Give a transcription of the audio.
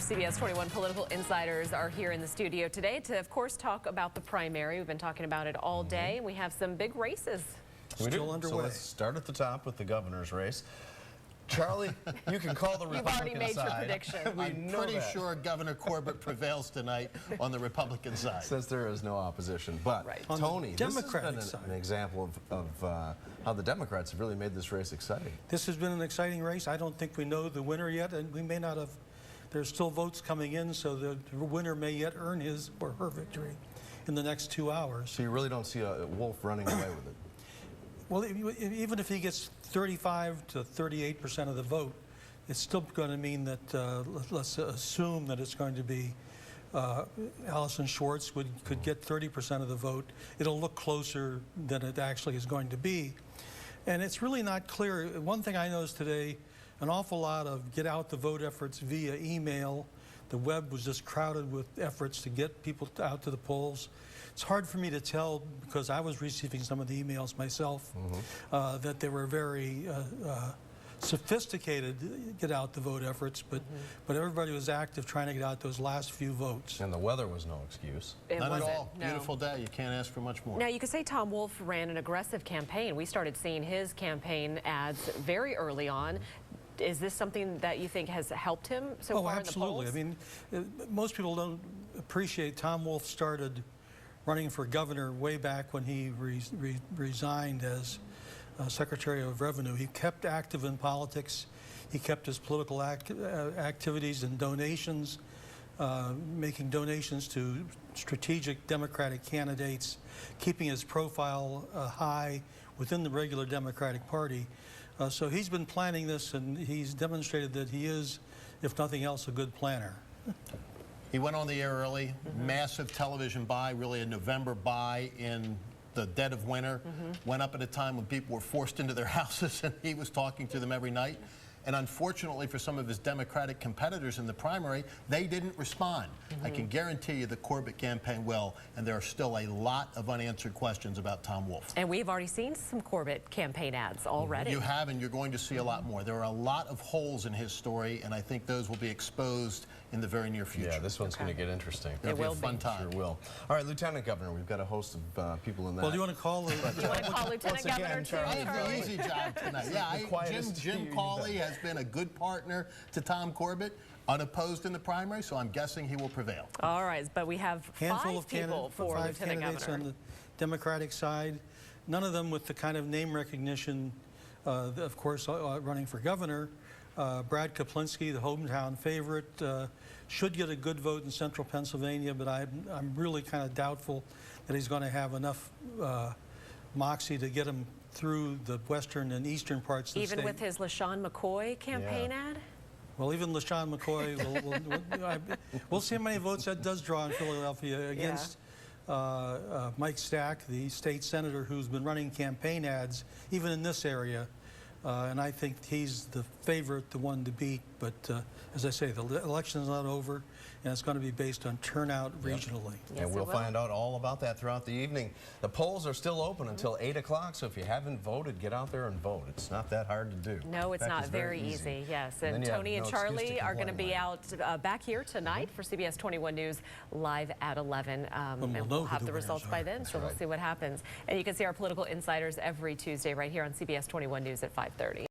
CBS 21 political insiders are here in the studio today to, of course, talk about the primary. We've been talking about it all day, and we have some big races. Still underway. So let's start at the top with the governor's race. Charlie, you can call the Republican You've already made side. your prediction. I'm pretty sure Governor Corbett prevails tonight on the Republican side. Says there is no opposition. But, right. Tony, this has Democratic been side. an example of how the Democrats have really made this race exciting. This has been an exciting race. I don't think we know the winner yet, and we may not have. There's still votes coming in, so the winner may yet earn his or her victory in the next 2 hours. So you really don't see a Wolf running away with it? Well, even if he gets 35 to 38% of the vote, it's still going to mean that, let's assume that it's going to be Allison Schwartz could get 30% of the vote. It'll look closer than it actually is going to be. And it's really not clear. One thing I noticed today, an awful lot of get out the vote efforts via email. The web was just crowded with efforts to get people out to the polls. It's hard for me to tell, because I was receiving some of the emails myself, that they were very sophisticated get out the vote efforts, but everybody was active trying to get out those last few votes. And the weather was no excuse. Not at all. No. Beautiful day. You can't ask for much more. Now, you could say Tom Wolf ran an aggressive campaign. We started seeing his campaign ads very early on. Is this something that you think has helped him so far in the polls? Oh, absolutely. I mean, most people don't appreciate Tom Wolf started running for governor way back when he resigned as Secretary of Revenue. He kept active in politics. He kept his political activities and donations, making donations to strategic Democratic candidates, keeping his profile high within the regular Democratic Party. So he's been planning this, and he's demonstrated that he is, if nothing else, a good planner. He went on the air early, massive television buy, really a November buy in the dead of winter. Went up at a time when people were forced into their houses, and he was talking to them every night. And unfortunately for some of his Democratic competitors in the primary, they didn't respond. I can guarantee you the Corbett campaign will, and there are still a lot of unanswered questions about Tom Wolf. And we've already seen some Corbett campaign ads already. You have, and you're going to see a lot more. There are a lot of holes in his story, and I think those will be exposed in the very near future. Yeah, this one's going to get interesting. It'll be a fun time. Sure will. All right, Lieutenant Governor, we've got a host of people in that. Well, do you want to call the... You want to call Lieutenant Governor too, I have Charlie? an easy job tonight. Yeah, Jim Cawley has been a good partner to Tom Corbett, unopposed in the primary, so I'm guessing he will prevail. All right, but we have five people for five Lieutenant candidates Governor. on the Democratic side, none of them with the kind of name recognition, of course, running for governor. Brad Kaplinsky, the hometown favorite, should get a good vote in central Pennsylvania, but I'm really kind of doubtful that he's going to have enough moxie to get him through the western and eastern parts of the state. Even with his LaShawn McCoy campaign ad? Well, even LaShawn McCoy, we'll see how many votes that does draw in Philadelphia against Mike Stack, the state senator who's been running campaign ads, even in this area. And I think he's the favorite, the one to beat. But as I say, the election is not over, and it's going to be based on turnout regionally. Yes, and we'll find out all about that throughout the evening. The polls are still open until 8 o'clock, so if you haven't voted, get out there and vote. It's not that hard to do. No, it's not. Very easy. Yes, and Tony and Charlie are going to be out back here tonight for CBS 21 News live at 11. And we'll have the results by then, so we'll see what happens. And you can see our political insiders every Tuesday right here on CBS 21 News at 5:30.